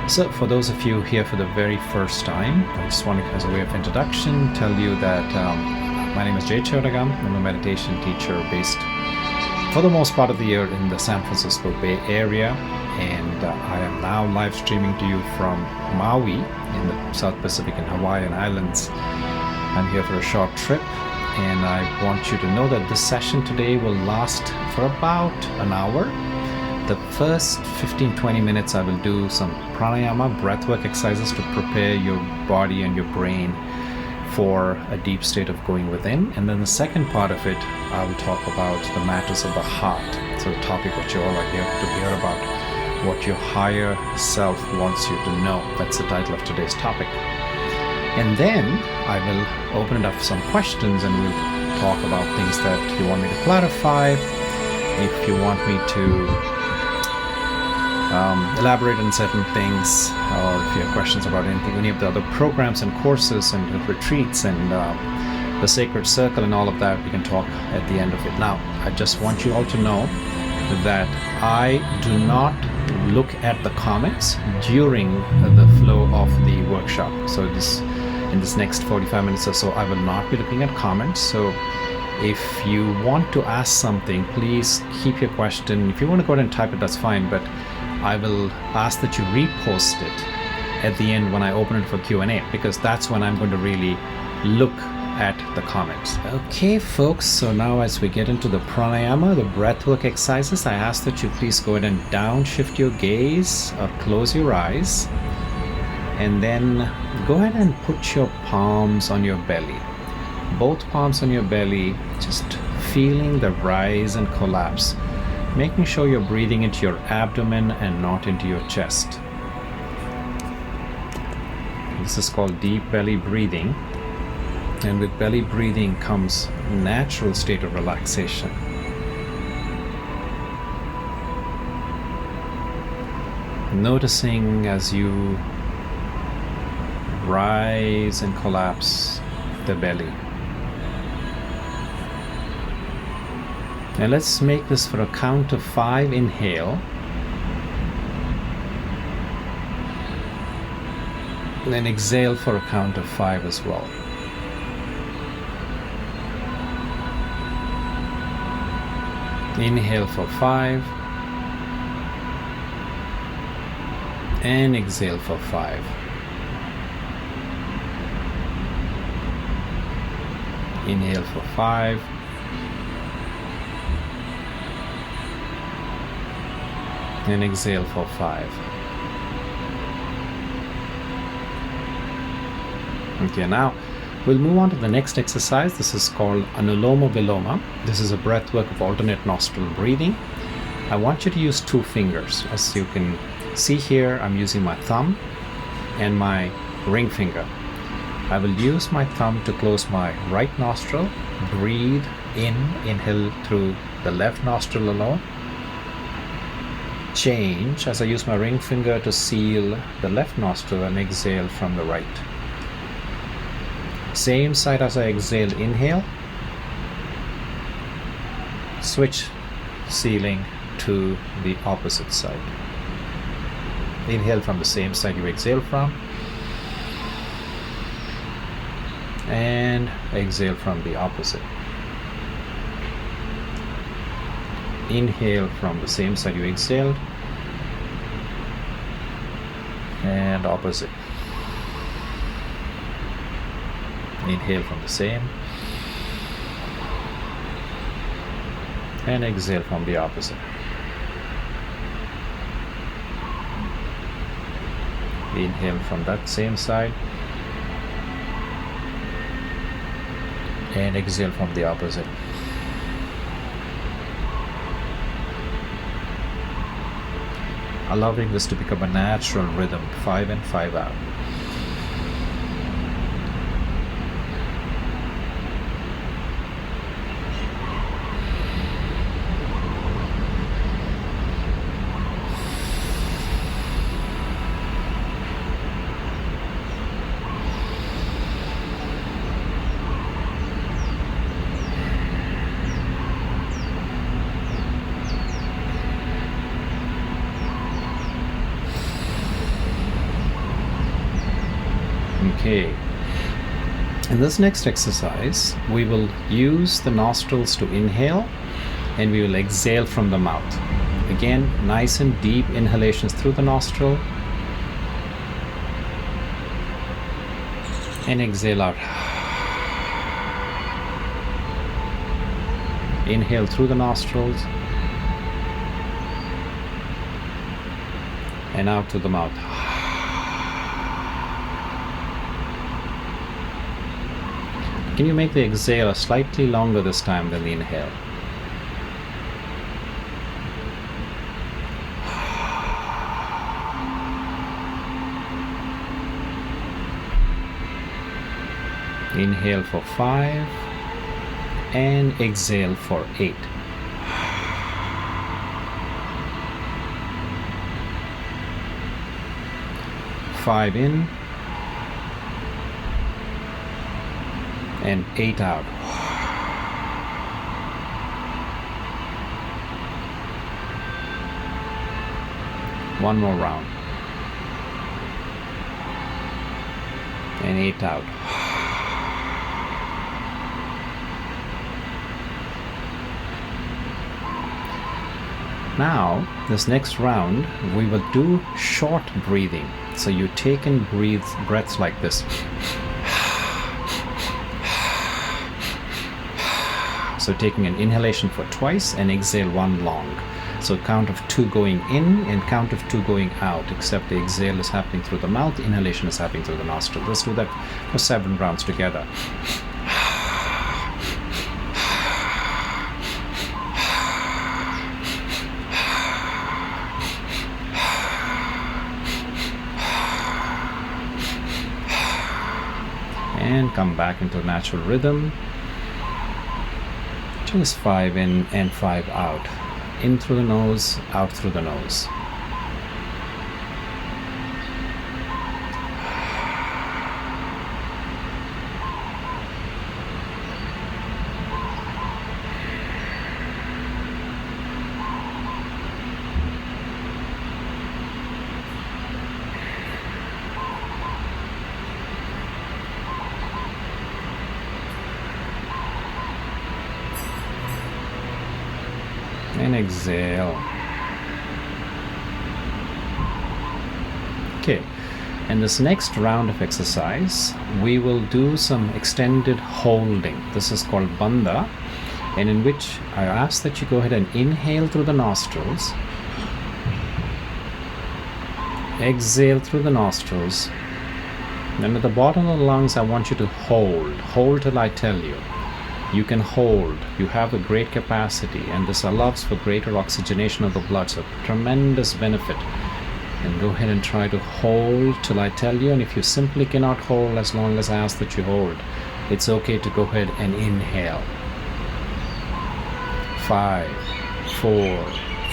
So for those of you here for the very first time, I just want to, as a way of introduction, tell you that my name is Jay Chodagam. I'm a meditation teacher based for the most part of the year in the San Francisco Bay Area, and I am now live streaming to you from Maui in the South Pacific and Hawaiian Islands. I'm here for a short trip, and I want you to know that this session today will last for about an hour. The first 15-20 minutes I will do some Pranayama, breathwork exercises to prepare your body and your brain for a deep state of going within. And then the second part of it, I will talk about the matters of the heart. So the topic what you all are here to hear about, what your higher self wants you to know. That's the title of today's topic. And then I will open it up for some questions, and we'll talk about things that you want me to clarify. If you want me to elaborate on certain things, or if you have questions about anything, any of the other programs and courses and retreats and the Sacred Circle and all of that, we can talk at the end of it. Now, I just want you all to know that I do not look at the comments during the flow of the workshop. So in this next 45 minutes or so, I will not be looking at comments. So if you want to ask something, please keep your question. If you want to go ahead and type it, that's fine, but I will ask that you repost it at the end when I open it for Q&A, because that's when I'm going to really look at the comments. Okay, folks, so now as we get into the pranayama, the breathwork exercises, I ask that you please go ahead and downshift your gaze or close your eyes, and then go ahead and put your palms on your belly. Both palms on your belly, just feeling the rise and collapse, making sure you're breathing into your abdomen and not into your chest. This is called deep belly breathing, and with belly breathing comes a natural state of relaxation. Noticing as you rise and collapse the belly. And let's make this for a count of 5. Inhale. And then exhale for a count of 5 as well. Inhale for 5. And exhale for 5. Inhale for 5. And exhale for 5. Okay, now we'll move on to the next exercise. This is called Anuloma Viloma. This is a breathwork of alternate nostril breathing. I want you to use 2 fingers. As you can see here, I'm using my thumb and my ring finger. I will use my thumb to close my right nostril, breathe in, inhale through the left nostril alone. Change as I use my ring finger to seal the left nostril and exhale from the right. Same side as I exhale, inhale. Switch sealing to the opposite side. Inhale from the same side you exhale from. And exhale from the opposite. Inhale from the same side you exhaled, and opposite. Inhale from the same, and exhale from the opposite. Inhale from that same side, and exhale from the opposite. Allowing this to become a natural rhythm, 5 in, 5 out. Okay. In this next exercise, we will use the nostrils to inhale and we will exhale from the mouth. Again, nice and deep inhalations through the nostril and exhale out. Inhale through the nostrils and out through the mouth. Can you make the exhale slightly longer this time than the inhale? Inhale for 5 and exhale for 8. Five in and 8 out. One more round. And 8 out. Now, this next round, we will do short breathing. So you take and breathe breaths like this. So taking an inhalation for twice and exhale one long. So count of 2 going in and count of 2 going out, except the exhale is happening through the mouth, inhalation is happening through the nostril. Let's do that for 7 rounds together. And come back into natural rhythm. Just 5 in and 5 out. In through the nose, out through the nose. And exhale. Okay, in this next round of exercise, we will do some extended holding. This is called bandha, and in which I ask that you go ahead and inhale through the nostrils, exhale through the nostrils, and at the bottom of the lungs, I want you to hold till I tell you. You can hold, you have a great capacity, and this allows for greater oxygenation of the blood, so tremendous benefit. And go ahead and try to hold till I tell you, and if you simply cannot hold as long as I ask that you hold, it's okay to go ahead and inhale. 5, 4,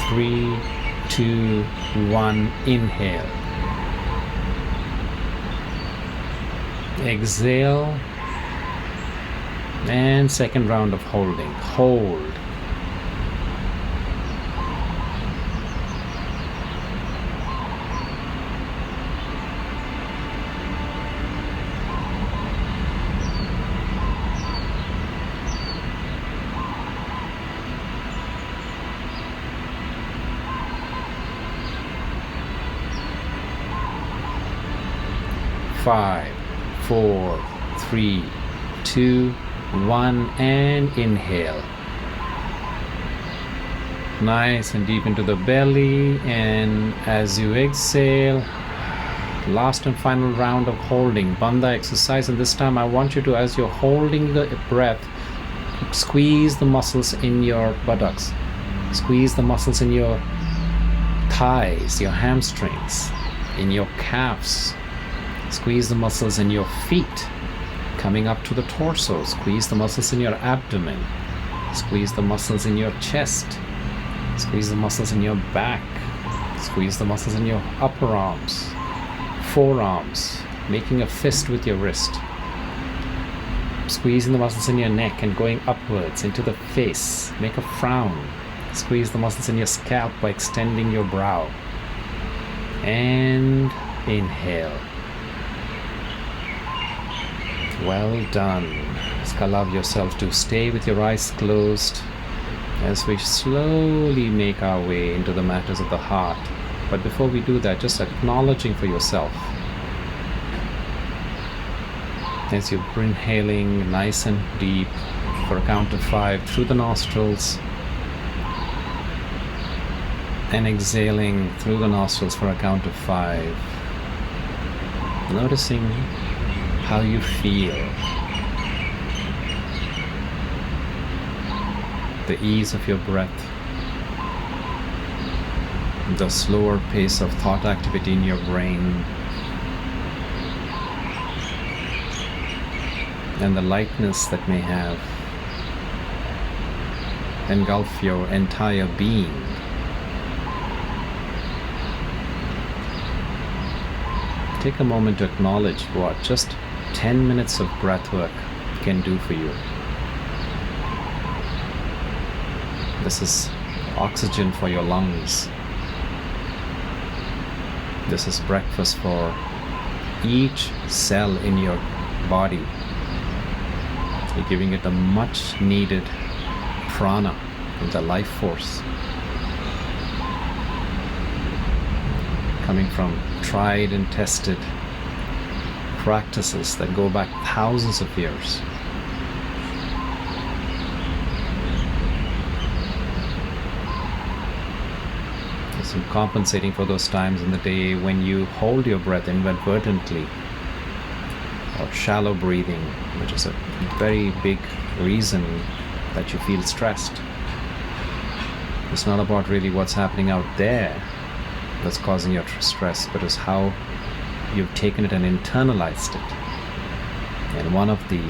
3, 2, 1, inhale. Exhale. And second round of holding. Hold. Five, 4, 3, 2, 1, and inhale. Nice and deep into the belly, and as you exhale, last and final round of holding, bandha exercise. And this time I want you to, as you're holding the breath, squeeze the muscles in your buttocks, squeeze the muscles in your thighs, your hamstrings, in your calves, squeeze the muscles in your feet, coming up to the torso, squeeze the muscles in your abdomen, squeeze the muscles in your chest, squeeze the muscles in your back, squeeze the muscles in your upper arms, forearms, making a fist with your wrist, squeezing the muscles in your neck and going upwards into the face, make a frown, squeeze the muscles in your scalp by extending your brow, and inhale. Well done. Just allow yourself to stay with your eyes closed as we slowly make our way into the matters of the heart. But before we do that, just acknowledging for yourself. As you're inhaling nice and deep for a count of 5 through the nostrils, and exhaling through the nostrils for a count of 5. Noticing how you feel. The ease of your breath. The slower pace of thought activity in your brain. And the lightness that may have engulf your entire being. Take a moment to acknowledge what just 10 minutes of breathwork can do for you. This is oxygen for your lungs. This is breakfast for each cell in your body. You're giving it the much needed prana, the life force. Coming from tried and tested practices that go back thousands of years. So compensating for those times in the day when you hold your breath inadvertently, or shallow breathing, which is a very big reason that you feel stressed. It's not about really what's happening out there that's causing your stress, but it's how you've taken it and internalized it. And one of the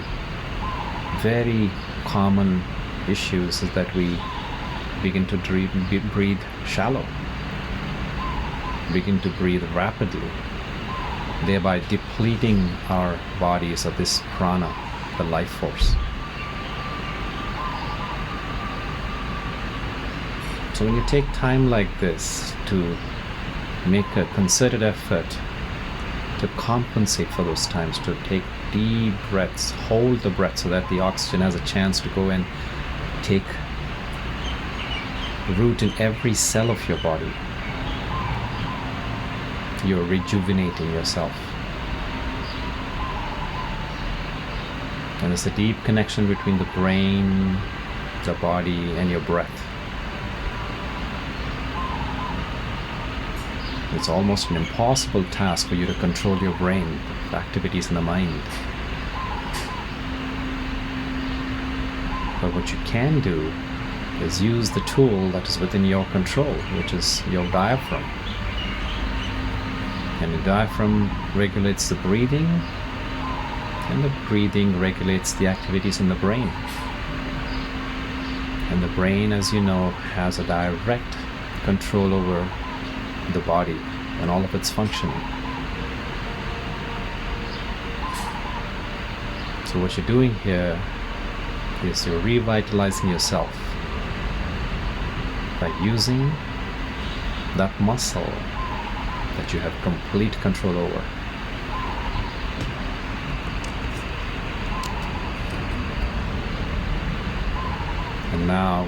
very common issues is that we begin to breathe shallow, begin to breathe rapidly, thereby depleting our bodies of this prana, the life force. So when you take time like this to make a concerted effort to compensate for those times, to take deep breaths, hold the breath so that the oxygen has a chance to go and take root in every cell of your body. You're rejuvenating yourself. And there's a deep connection between the brain, the body, and your breath. It's almost an impossible task for you to control your brain, the activities in the mind. But what you can do is use the tool that is within your control, which is your diaphragm. And the diaphragm regulates the breathing, and the breathing regulates the activities in the brain. And the brain, as you know, has a direct control over the body and all of its functioning. So what you're doing here is you're revitalizing yourself by using that muscle that you have complete control over. And now,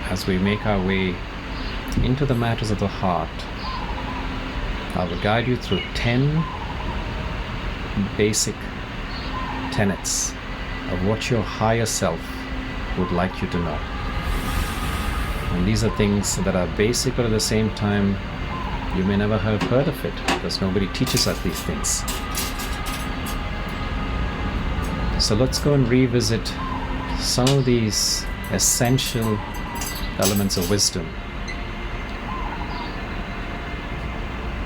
as we make our way into the matters of the heart, I will guide you through 10 basic tenets of what your higher self would like you to know. And these are things that are basic, but at the same time, you may never have heard of it because nobody teaches us these things. So let's go and revisit some of these essential elements of wisdom.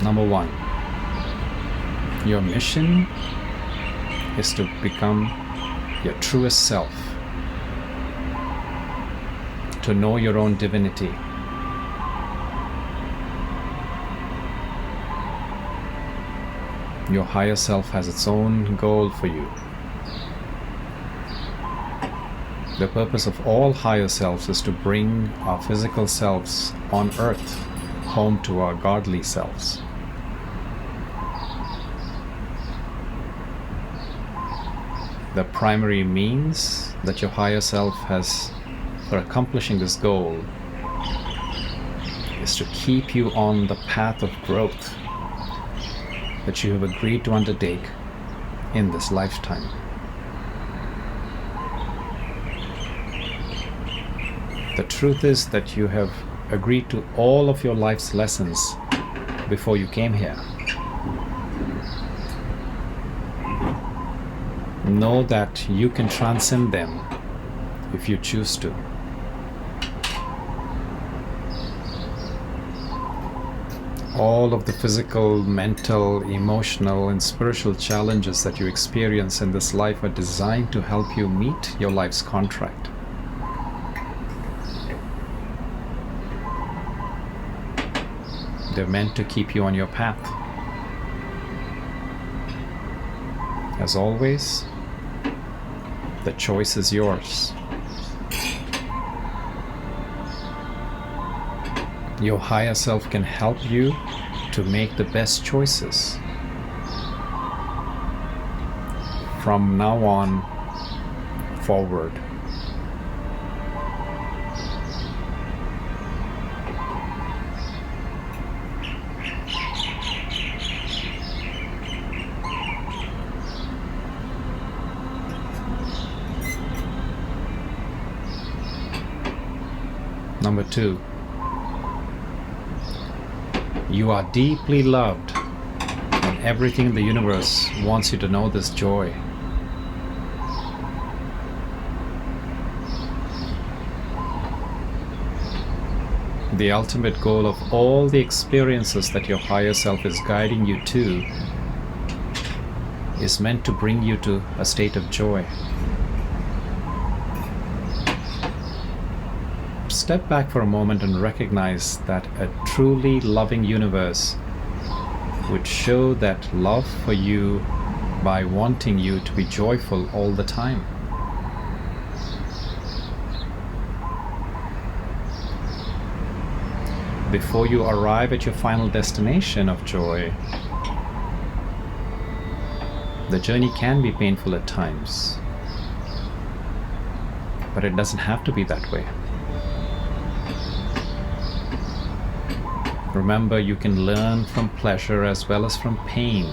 Number 1, your mission is to become your truest self, to know your own divinity. Your higher self has its own goal for you. The purpose of all higher selves is to bring our physical selves on earth home to our godly selves. The primary means that your higher self has for accomplishing this goal is to keep you on the path of growth that you have agreed to undertake in this lifetime. The truth is that you have agreed to all of your life's lessons before you came here. Know that you can transcend them if you choose to. All of the physical, mental, emotional, and spiritual challenges that you experience in this life are designed to help you meet your life's contract. They're meant to keep you on your path. As always, the choice is yours. Your higher self can help you to make the best choices. From now on forward. Number 2, you are deeply loved, and everything in the universe wants you to know this joy. The ultimate goal of all the experiences that your higher self is guiding you to is meant to bring you to a state of joy. Step back for a moment and recognize that a truly loving universe would show that love for you by wanting you to be joyful all the time. Before you arrive at your final destination of joy, the journey can be painful at times, but it doesn't have to be that way. Remember, you can learn from pleasure as well as from pain.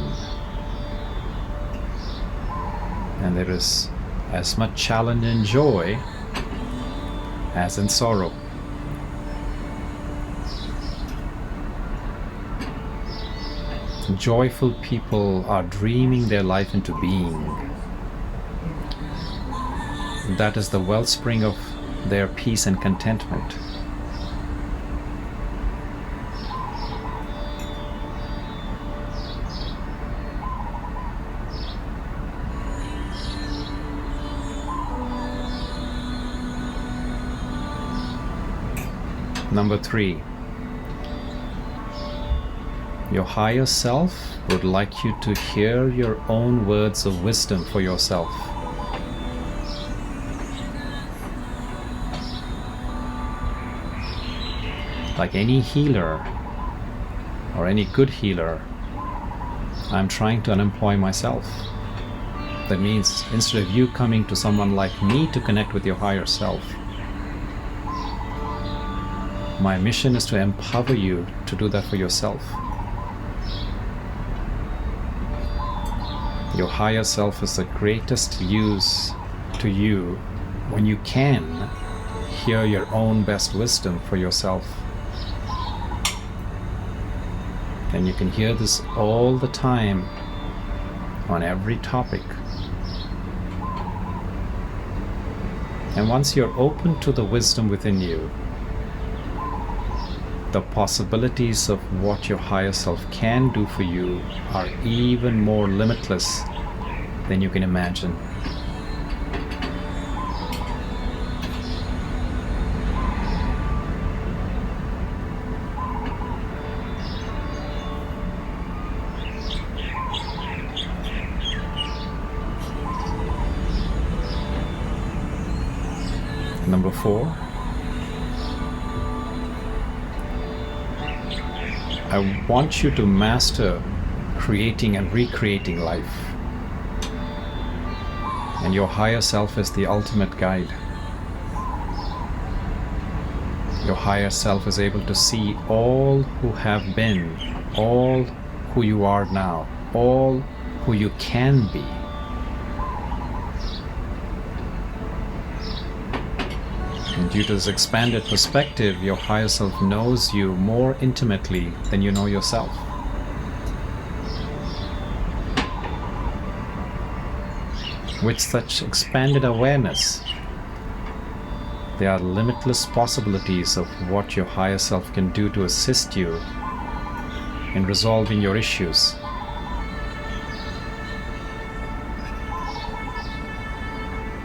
And there is as much challenge in joy as in sorrow. Joyful people are dreaming their life into being. That is the wellspring of their peace and contentment. Number 3, your higher self would like you to hear your own words of wisdom for yourself. Like any healer or any good healer, I'm trying to unemploy myself. That means instead of you coming to someone like me to connect with your higher self, my mission is to empower you to do that for yourself. Your higher self is the greatest use to you when you can hear your own best wisdom for yourself. And you can hear this all the time on every topic. And once you're open to the wisdom within you, the possibilities of what your higher self can do for you are even more limitless than you can imagine. Number 4, I want you to master creating and recreating life. And your higher self is the ultimate guide. Your higher self is able to see all who have been, all who you are now, all who you can be. And due to this expanded perspective, your higher self knows you more intimately than you know yourself. With such expanded awareness, there are limitless possibilities of what your higher self can do to assist you in resolving your issues.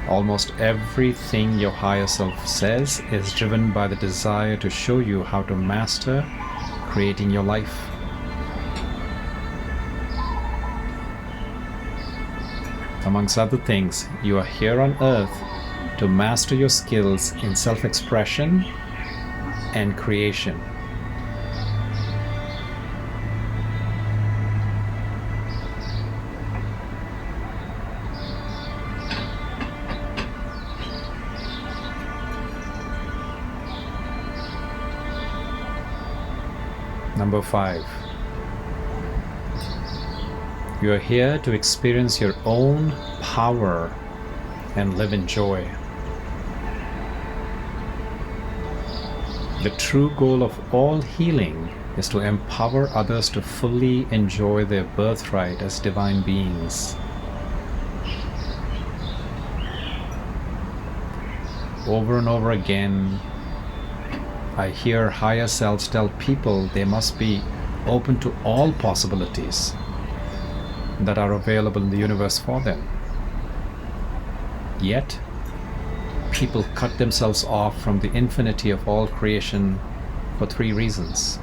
Almost everything your higher self says is driven by the desire to show you how to master creating your life. Amongst other things, you are here on earth to master your skills in self-expression and creation. Number 5. You are here to experience your own power and live in joy. The true goal of all healing is to empower others to fully enjoy their birthright as divine beings. Over and over again, I hear higher selves tell people they must be open to all possibilities that are available in the universe for them. Yet, people cut themselves off from the infinity of all creation for 3 reasons.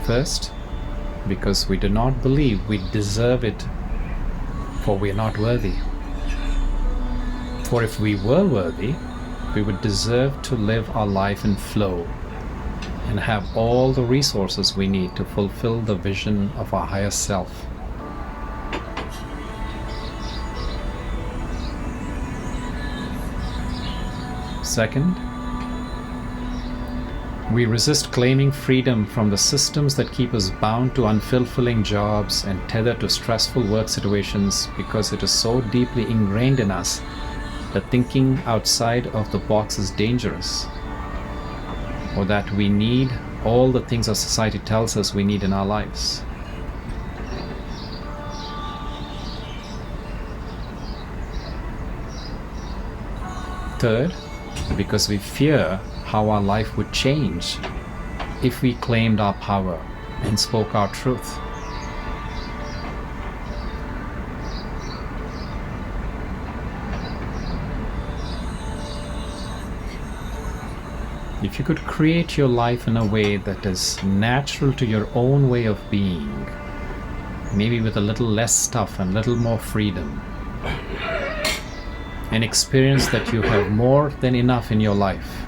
First, because we do not believe we deserve it, for we are not worthy. For if we were worthy, we would deserve to live our life in flow and have all the resources we need to fulfill the vision of our higher self. Second, we resist claiming freedom from the systems that keep us bound to unfulfilling jobs and tethered to stressful work situations because it is so deeply ingrained in us that thinking outside of the box is dangerous, or that we need all the things our society tells us we need in our lives. Third, because we fear how our life would change if we claimed our power and spoke our truth. If you could create your life in a way that is natural to your own way of being, maybe with a little less stuff and a little more freedom, and experience that you have more than enough in your life,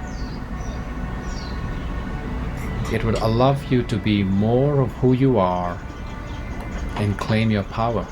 it would allow you to be more of who you are and claim your power.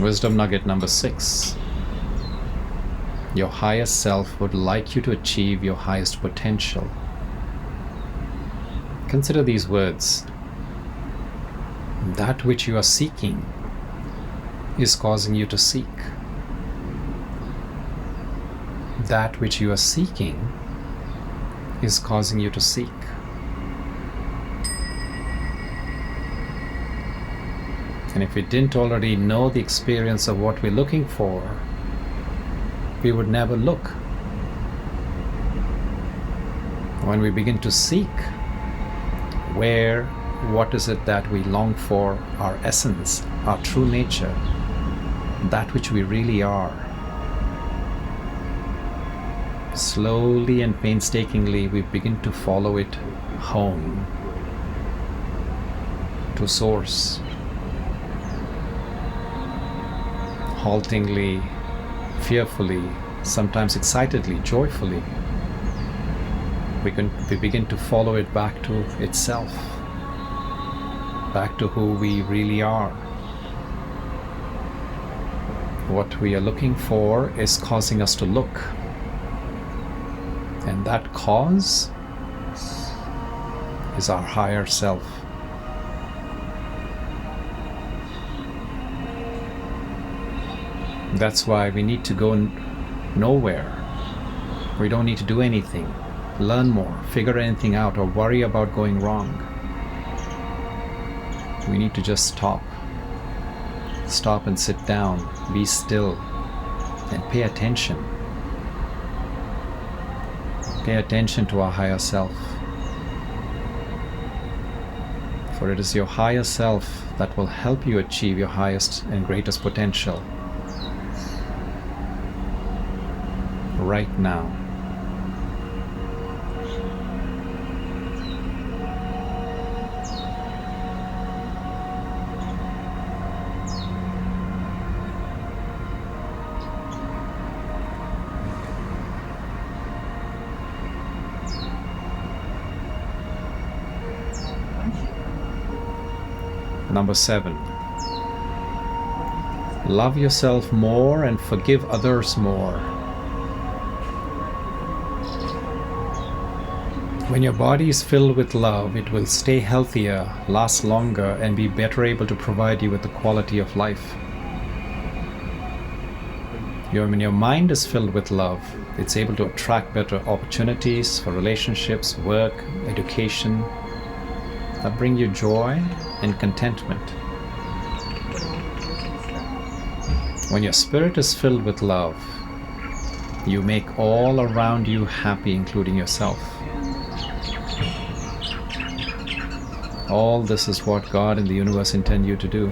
Wisdom nugget number 6. Your highest self would like you to achieve your highest potential. Consider these words. That which you are seeking is causing you to seek. That which you are seeking is causing you to seek. And if we didn't already know the experience of what we're looking for, we would never look. When we begin to seek, what is it that we long for, our essence, our true nature, that which we really are, Slowly and painstakingly, we begin to follow it home to source. Haltingly, fearfully, sometimes excitedly, joyfully, we begin to follow it back to itself, back to who we really are. What we are looking for is causing us to look. And that cause is our higher self. That's why we need to go nowhere. We don't need to do anything, learn more, figure anything out, or worry about going wrong. We need to just stop. Stop and sit down, be still, and pay attention. Pay attention to our higher self. For it is your higher self that will help you achieve your highest and greatest potential right now. Number 7. Love yourself more and forgive others more. When your body is filled with love, it will stay healthier, last longer, and be better able to provide you with the quality of life. When your mind is filled with love, it's able to attract better opportunities for relationships, work, education, that bring you joy and contentment. When your spirit is filled with love, you make all around you happy, including yourself. All this is what God and the universe intend you to do.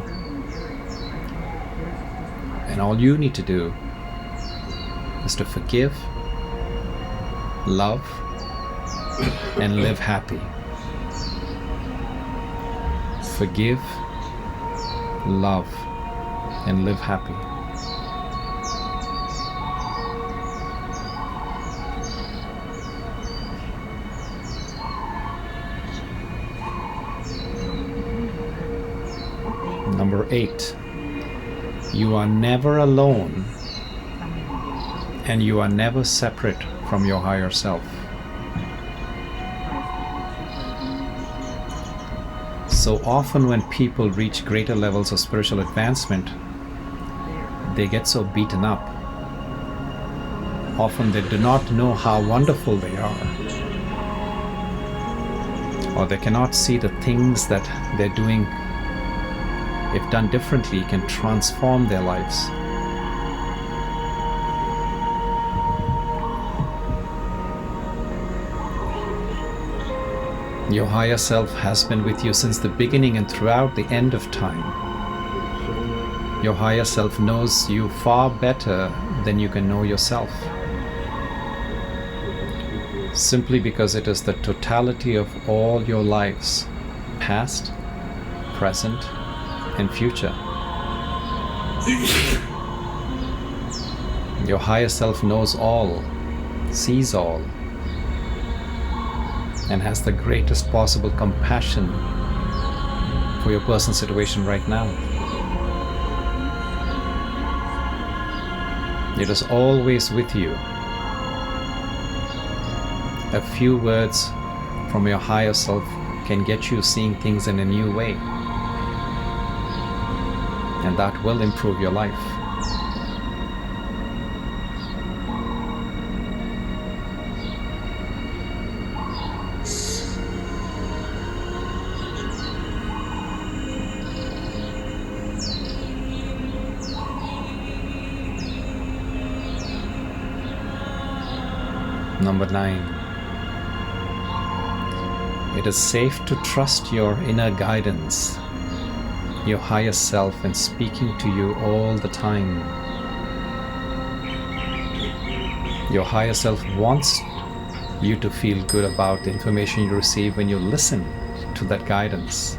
And all you need to do is to forgive, love, and live happy. Forgive, love, and live happy. Number 8. You are never alone, and you are never separate from your higher self. So often when people reach greater levels of spiritual advancement, they get so beaten up. Often they do not know how wonderful they are, or they cannot see the things that they're doing, if done differently, can transform their lives. Your higher self has been with you since the beginning and throughout the end of time. Your higher self knows you far better than you can know yourself. Simply because it is the totality of all your lives, past, present, and future. Your higher self knows all, sees all, and has the greatest possible compassion for your personal situation right now. It is always with you. A few words from your higher self can get you seeing things in a new way, and that will improve your life. Number 9. It is safe to trust your inner guidance, your higher self, in speaking to you all the time. Your higher self wants you to feel good about the information you receive when you listen to that guidance.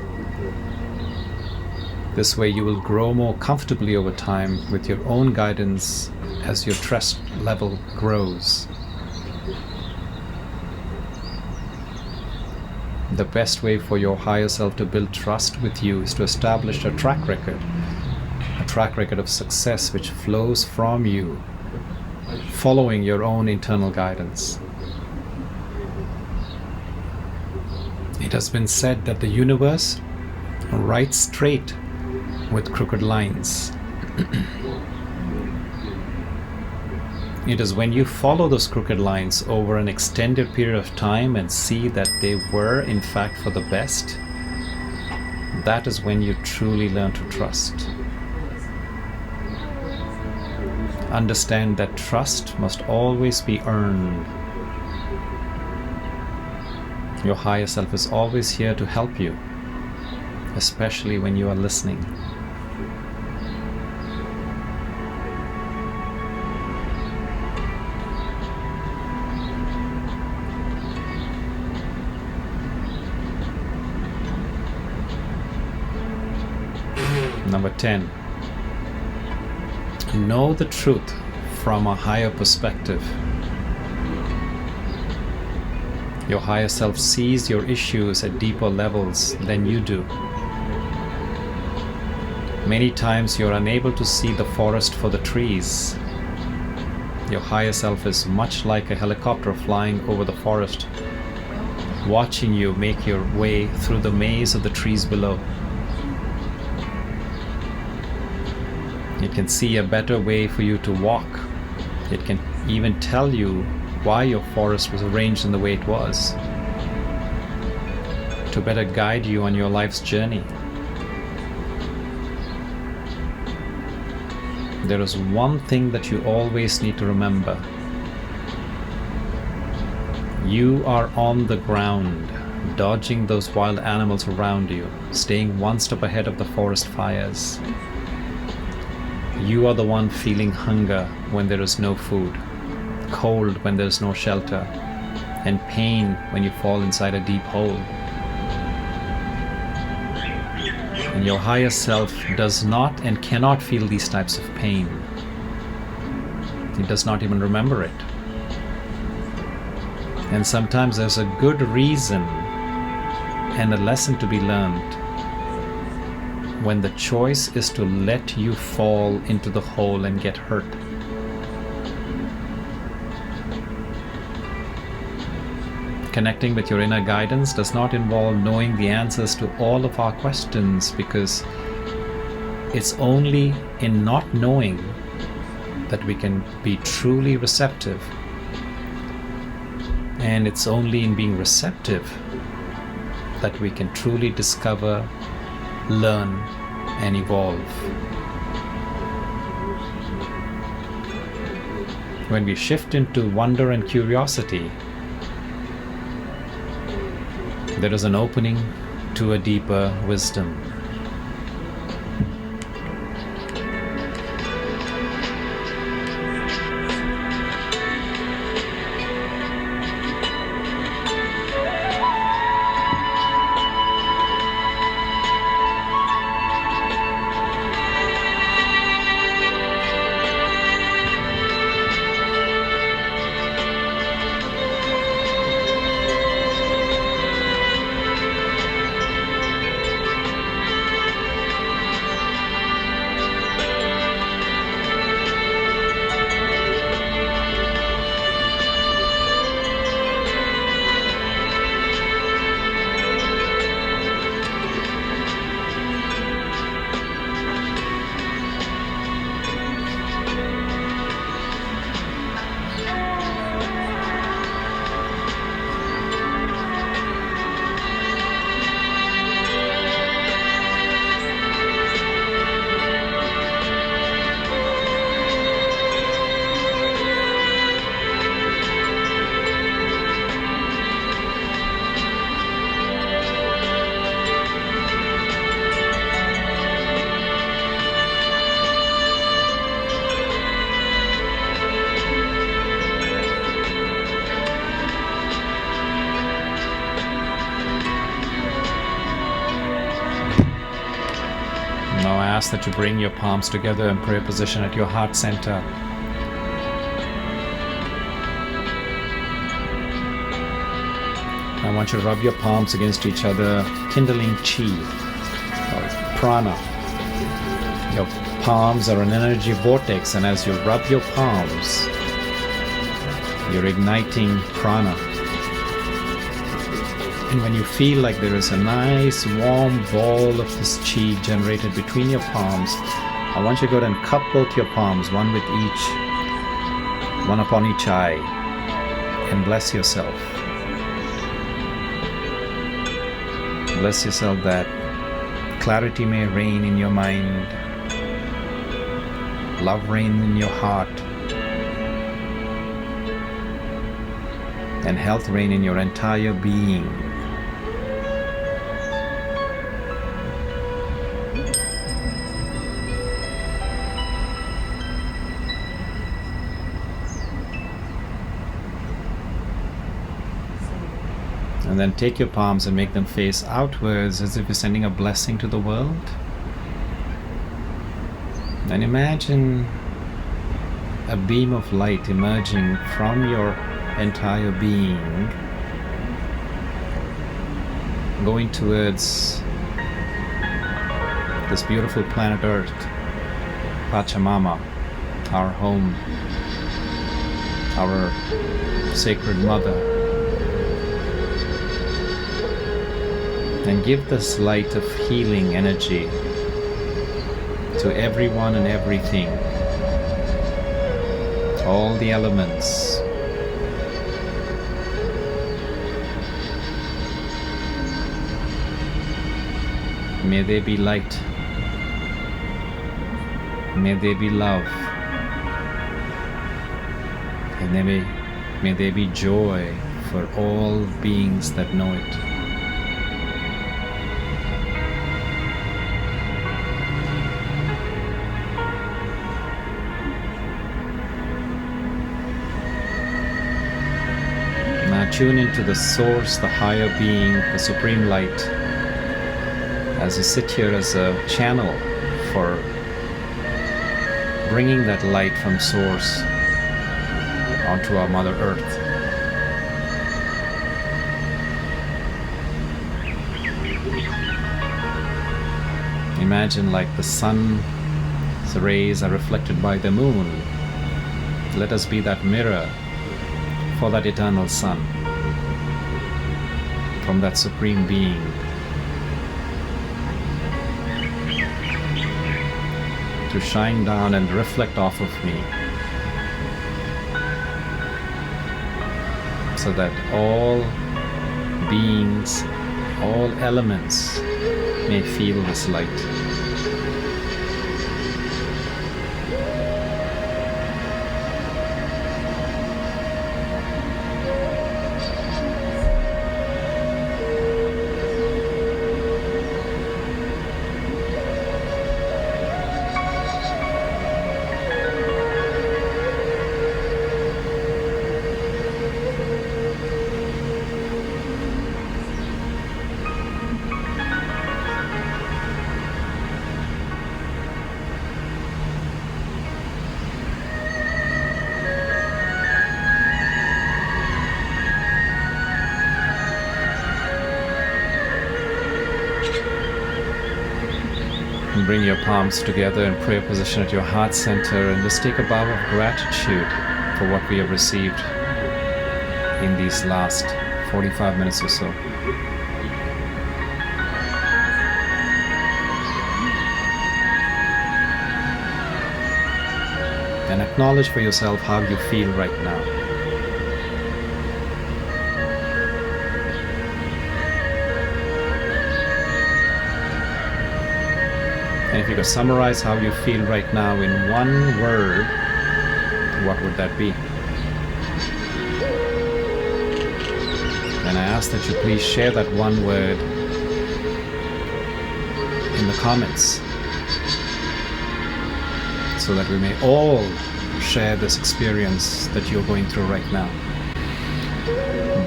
This way you will grow more comfortably over time with your own guidance as your trust level grows. The best way for your higher self to build trust with you is to establish a track record of success which flows from you, following your own internal guidance. It has been said that the universe writes straight with crooked lines. It is when you follow those crooked lines over an extended period of time and see that they were in fact for the best, that is when you truly learn to trust. Understand that trust must always be earned. Your higher self is always here to help you, especially when you are listening. Number 10. Know the truth from a higher perspective. Your higher self sees your issues at deeper levels than you do. Many times you are unable to see the forest for the trees. Your higher self is much like a helicopter flying over the forest, watching you make your way through the maze of the trees below. It can see a better way for you to walk. It can even tell you why your forest was arranged in the way it was, to better guide you on your life's journey. There is one thing that you always need to remember. You are on the ground, dodging those wild animals around you, staying one step ahead of the forest fires. You are the one feeling hunger when there is no food, cold when there is no shelter, and pain when you fall inside a deep hole. And your higher self does not and cannot feel these types of pain. It does not even remember it. And sometimes there's a good reason and a lesson to be learned when the choice is to let you fall into the hole and get hurt. Connecting with your inner guidance does not involve knowing the answers to all of our questions, because it's only in not knowing that we can be truly receptive. And it's only in being receptive that we can truly discover, learn, and evolve. When we shift into wonder and curiosity, there is an opening to a deeper wisdom. Now I ask that you bring your palms together in prayer position at your heart center. I want you to rub your palms against each other, kindling chi, or prana. Your palms are an energy vortex, and as you rub your palms, you're igniting prana. And when you feel like there is a nice warm ball of this chi generated between your palms, I want you to go ahead and cup both your palms, one with each, one upon each eye, and bless yourself. Bless yourself that clarity may reign in your mind, love reign in your heart, and health reign in your entire being. And then take your palms and make them face outwards as if you're sending a blessing to the world. And imagine a beam of light emerging from your entire being, going towards this beautiful planet Earth, Pachamama, our home, our sacred mother. And give this light of healing energy to everyone and everything, all the elements. May there be light. May there be love. And may there be joy for all beings that know it. Tune into the source, the higher being, the supreme light, as you sit here as a channel for bringing that light from source onto our Mother Earth. Imagine like the sun's rays are reflected by the moon. Let us be that mirror for that eternal sun, from that supreme being. To shine down and reflect off of me, so that all beings, all elements may feel this light. And bring your palms together in prayer position at your heart center, and just take a bow of gratitude for what we have received in these last 45 minutes or so. And acknowledge for yourself how you feel right now. And if you could summarize how you feel right now in one word, what would that be? And I ask that you please share that one word in the comments, so that we may all share this experience that you're going through right now.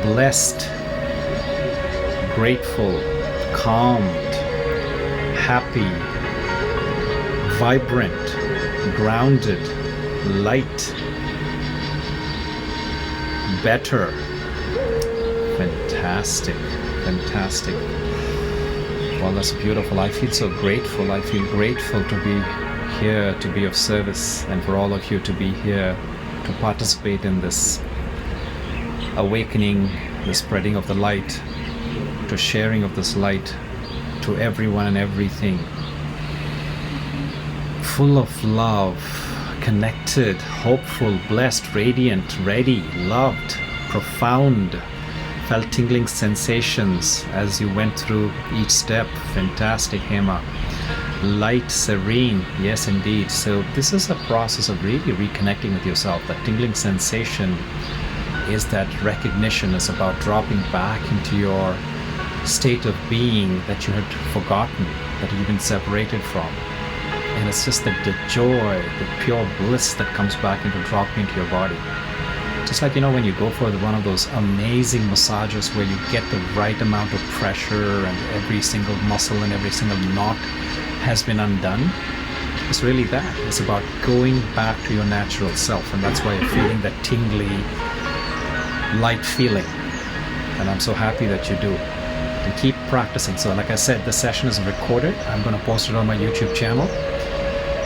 Blessed, grateful, calmed, happy, vibrant, grounded, light, better. Fantastic, fantastic. Well, that's beautiful. I feel so grateful. I feel grateful to be here, to be of service, and for all of you to be here to participate in this awakening, the spreading of the light, to sharing of this light to everyone and everything. Full of love, connected, hopeful, blessed, radiant, ready, loved, profound. Felt tingling sensations as you went through each step. Fantastic, Hema. Light, serene. Yes, indeed. So this is a process of really reconnecting with yourself. That tingling sensation is that recognition. Is about dropping back into your state of being that you had forgotten, that you've been separated from. And it's just the joy, the pure bliss that comes back into dropping into your body. Just like, when you go for one of those amazing massages where you get the right amount of pressure and every single muscle and every single knot has been undone. It's really that. It's about going back to your natural self. And that's why you're feeling that tingly, light feeling. And I'm so happy that you do. And keep practicing. So like I said, the session is recorded. I'm going to post it on my YouTube channel.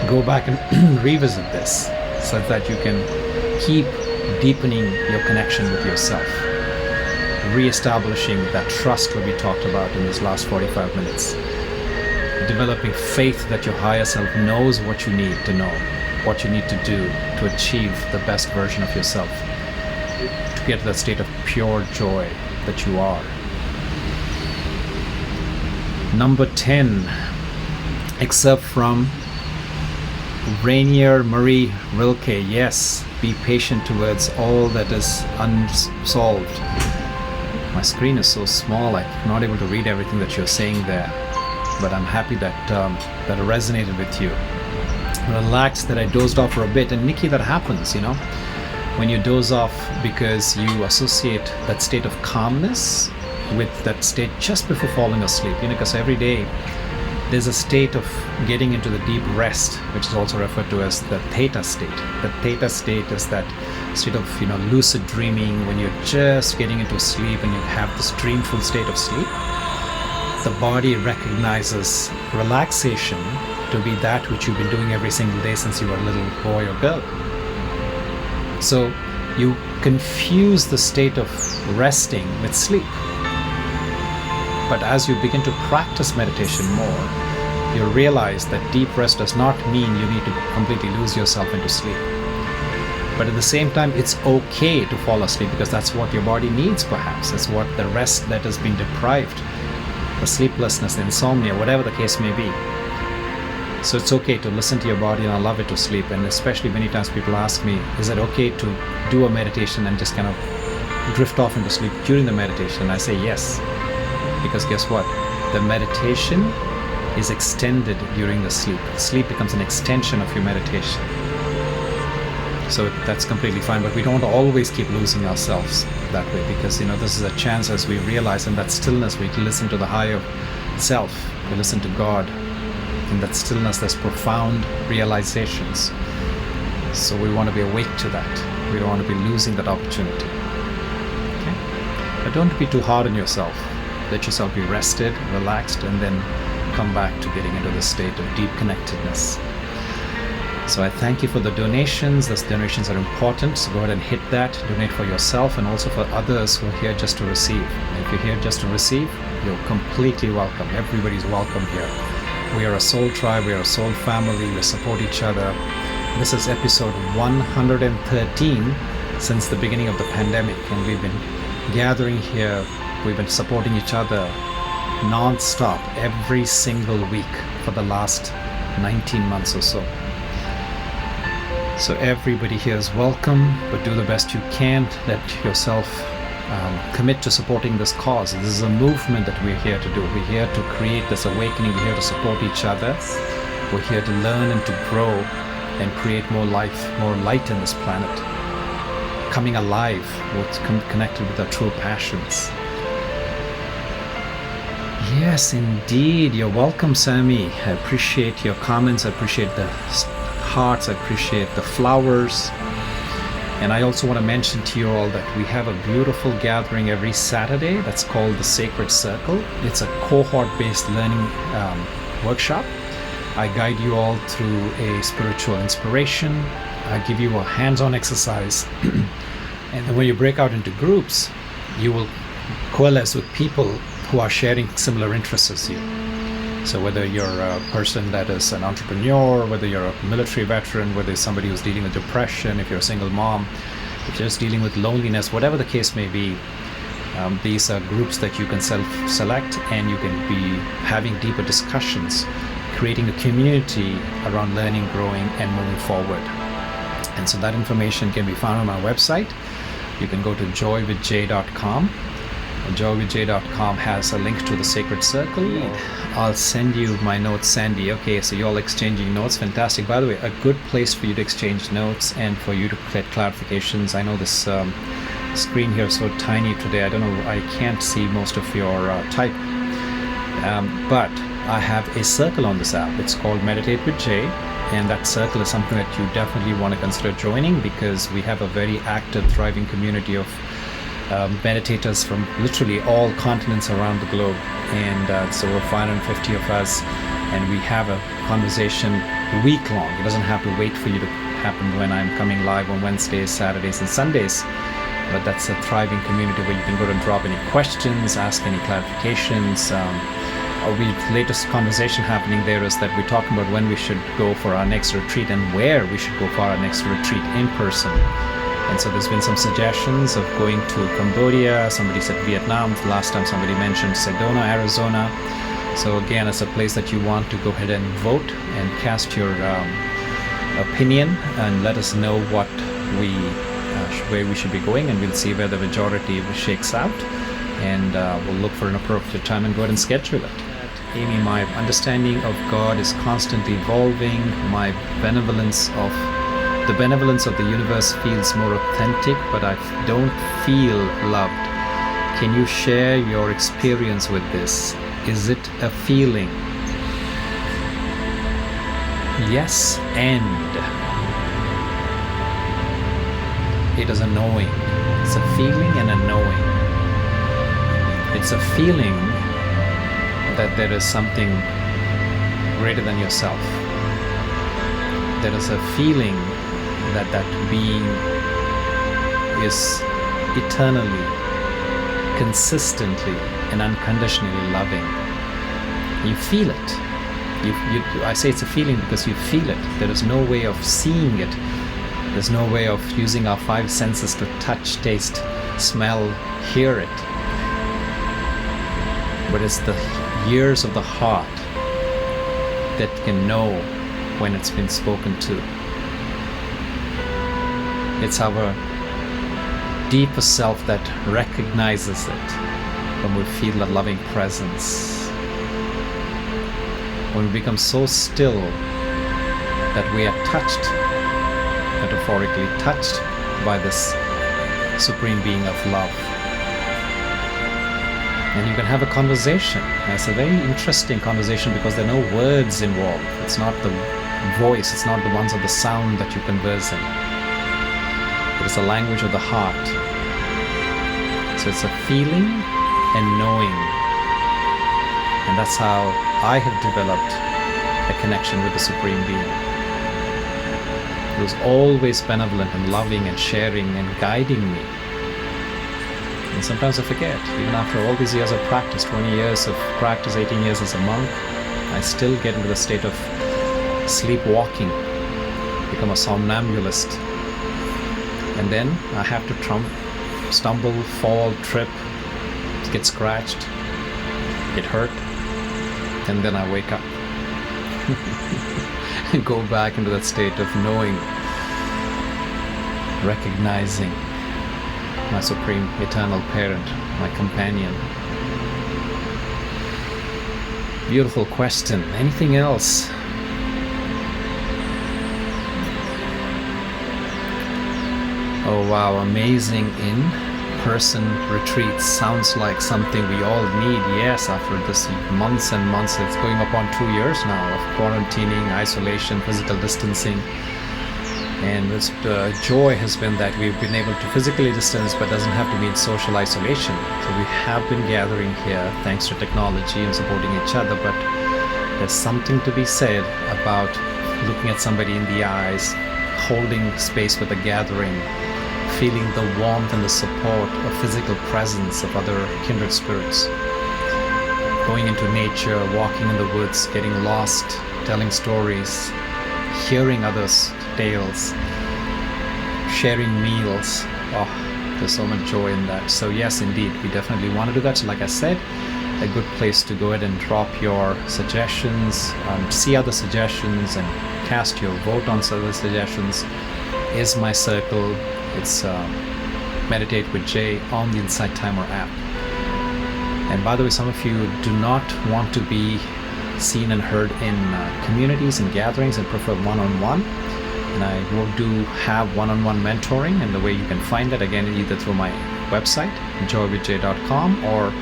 Go back and revisit this so that you can keep deepening your connection with yourself, re-establishing that trust that we talked about in this last 45 minutes, developing faith that your higher self knows what you need to know, what you need to do to achieve the best version of yourself, to get to that state of pure joy that you are. Number 10, excerpt from Rainier Marie Rilke. Yes, be patient towards all that is unsolved. My screen is so small, I'm not able to read everything that you're saying there, but I'm happy that that resonated with you. Relaxed that I dozed off for a bit, and Nikki, that happens, when you doze off because you associate that state of calmness with that state just before falling asleep. Because every day there's a state of getting into the deep rest, which is also referred to as the theta state. The theta state is that state of lucid dreaming, when you're just getting into sleep and you have this dreamful state of sleep. The body recognizes relaxation to be that which you've been doing every single day since you were a little boy or girl. So you confuse the state of resting with sleep. But as you begin to practice meditation more, you realize that deep rest does not mean you need to completely lose yourself into sleep. But at the same time, it's okay to fall asleep because that's what your body needs, perhaps. It's what the rest that has been deprived, the sleeplessness, the insomnia, whatever the case may be. So it's okay to listen to your body and allow it to sleep. And especially many times people ask me, is it okay to do a meditation and just kind of drift off into sleep during the meditation? And I say yes. Because guess what? The meditation is extended during the sleep. Sleep becomes an extension of your meditation. So that's completely fine, but we don't always keep losing ourselves that way, because this is a chance as we realize in that stillness we listen to the higher self, we listen to God. In that stillness there's profound realizations. So we want to be awake to that. We don't want to be losing that opportunity. Okay? But don't be too hard on yourself. Let yourself be rested, relaxed, and then come back to getting into the state of deep connectedness. So I thank you for the donations. Those donations are important, so go ahead and hit that. Donate for yourself and also for others who are here just to receive. And if you're here just to receive, you're completely welcome. Everybody's welcome here. We are a soul tribe, we are a soul family, we support each other. This is episode 113 since the beginning of the pandemic, and we've been gathering here. We've been supporting each other non-stop every single week for the last 19 months or so. So everybody here is welcome, but do the best you can. Let yourself commit to supporting this cause. This is a movement that we're here to do. We're here to create this awakening. We're here to support each other. We're here to learn and to grow and create more life, more light in this planet. Coming alive, connected with our true passions. Yes, indeed. You're welcome, Sammy. I appreciate your comments. I appreciate the hearts. I appreciate the flowers. And I also want to mention to you all that we have a beautiful gathering every Saturday that's called the Sacred Circle. It's a cohort-based learning workshop. I guide you all through a spiritual inspiration. I give you a hands-on exercise. And then when you break out into groups, you will coalesce with people who are sharing similar interests as you. So whether you're a person that is an entrepreneur, whether you're a military veteran, whether it's somebody who's dealing with depression, if you're a single mom, if you're just dealing with loneliness, whatever the case may be, these are groups that you can self-select, and you can be having deeper discussions, creating a community around learning, growing, and moving forward. And so that information can be found on our website. You can go to joywithj.com. joywithj.com has a link to the Sacred Circle. I'll send you my notes, Sandy. Okay, so you're all exchanging notes. Fantastic. By the way, a good place for you to exchange notes and for you to get clarifications. I know this screen here is so tiny today. I don't know, I can't see most of your type. But I have a circle on this app. It's called Meditate with Jay. And that circle is something that you definitely want to consider joining, because we have a very active, thriving community of meditators from literally all continents around the globe. And so over 550 of us, and we have a conversation week long. It doesn't have to wait for you to happen when I'm coming live on Wednesdays, Saturdays, and Sundays. But that's a thriving community where you can go and drop any questions, ask any clarifications. Our latest conversation happening there is that we're talking about when we should go for our next retreat and where we should go for our next retreat in person. And so there's been some suggestions of going to Cambodia. Somebody said Vietnam. Last time somebody mentioned Sedona, Arizona. So again, it's a place that you want to go ahead and vote and cast your opinion and let us know what where we should be going, and we'll see where the majority shakes out, and we'll look for an appropriate time and go ahead and schedule it. Amy, my understanding of God is constantly evolving. The benevolence of the universe feels more authentic, but I don't feel loved. Can you share your experience with this? Is it a feeling? Yes, and it is a knowing. It's a feeling and a knowing. It's a feeling that there is something greater than yourself. There is a feeling that that being is eternally, consistently, and unconditionally loving. You feel it. I say it's a feeling because you feel it. There is no way of seeing it. There's no way of using our five senses to touch, taste, smell, hear it. But it's the ears of the heart that can know when it's been spoken to. It's our deeper self that recognizes it when we feel a loving presence. When we become so still that we are touched, metaphorically touched, by this supreme being of love. And you can have a conversation. And it's a very interesting conversation because there are no words involved. It's not the voice, it's not the ones of the sound that you converse in. It is a language of the heart. So it's a feeling and knowing. And that's how I have developed a connection with the Supreme Being. It was always benevolent and loving and sharing and guiding me. And sometimes I forget, even after all these years of practice, 20 years of practice, 18 years as a monk, I still get into the state of sleepwalking, become a somnambulist. And then I have to stumble, fall, trip, get scratched, get hurt, and then I wake up and go back into that state of knowing, recognizing my supreme eternal parent, my companion. Beautiful question. Anything else? Oh wow, amazing in in-person retreats sounds like something we all need. Yes, after this months and months, it's going upon 2 years now of quarantining, isolation, physical distancing. And this joy has been that we've been able to physically distance, but doesn't have to mean social isolation. So we have been gathering here thanks to technology and supporting each other, but there's something to be said about looking at somebody in the eyes, holding space with a gathering, feeling the warmth and the support of physical presence of other kindred spirits. Going into nature, walking in the woods, getting lost, telling stories, hearing others' tales, sharing meals. Oh, there's so much joy in that. So yes, indeed, we definitely want to do that. So like I said, a good place to go ahead and drop your suggestions, see other suggestions, and cast your vote on other suggestions is my circle. It's Meditate with Jay on the Insight Timer app. And by the way, some of you do not want to be seen and heard in communities and gatherings and prefer one-on-one. And I will do have one-on-one mentoring, and the way you can find that, again, either through my website, joywithjay.com, or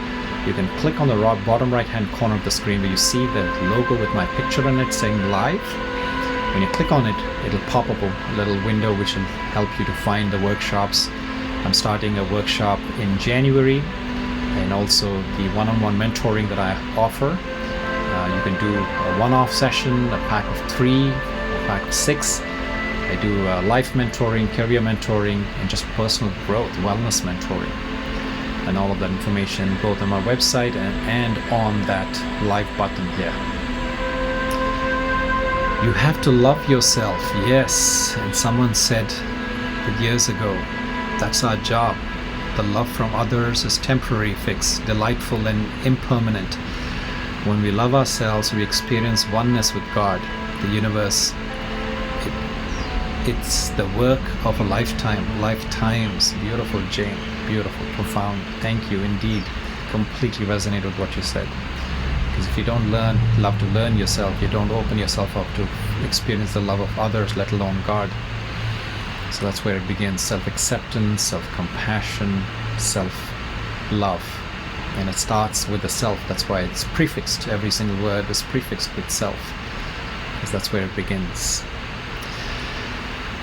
you can click on the bottom right-hand corner of the screen where you see the logo with my picture on it saying live. When you click on it, it'll pop up a little window which will help you to find the workshops. I'm starting a workshop in January, and also the one-on-one mentoring that I offer. You can do a one-off session, a pack of 3, a pack of 6. I do life mentoring, career mentoring, and just personal growth, wellness mentoring. And all of that information both on my website and on that live button here. You have to love yourself, yes. And someone said years ago, that's our job. The love from others is temporary, fixed, delightful, and impermanent. When we love ourselves, we experience oneness with God, the universe. It's the work of a lifetime, lifetimes. Beautiful, Jane. Beautiful, profound. Thank you, indeed. Completely resonate with what you said. Because if you don't love to learn yourself, you don't open yourself up to experience the love of others, let alone God. So that's where it begins. Self-acceptance, self-compassion, self-love. And it starts with the self. That's why it's prefixed. Every single word is prefixed with self. Because that's where it begins.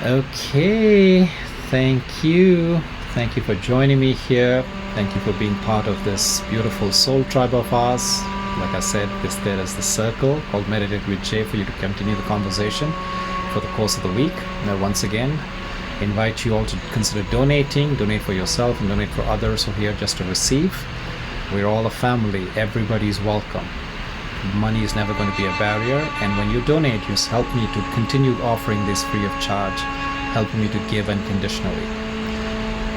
Okay, thank you. Thank you for joining me here. Thank you for being part of this beautiful soul tribe of ours. Like I said, there is the circle called Meditate with Jay for you to continue the conversation for the course of the week. Now, once again, invite you all to consider donating. Donate for yourself and donate for others who are here just to receive. We're all a family. Everybody's welcome. Money is never going to be a barrier, and when you donate, you help me to continue offering this free of charge, helping me to give unconditionally.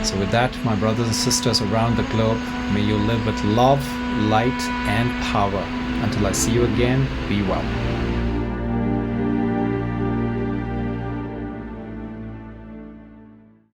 So with that, my brothers and sisters around the globe, may you live with love, light, and power. Until I see you again, be well.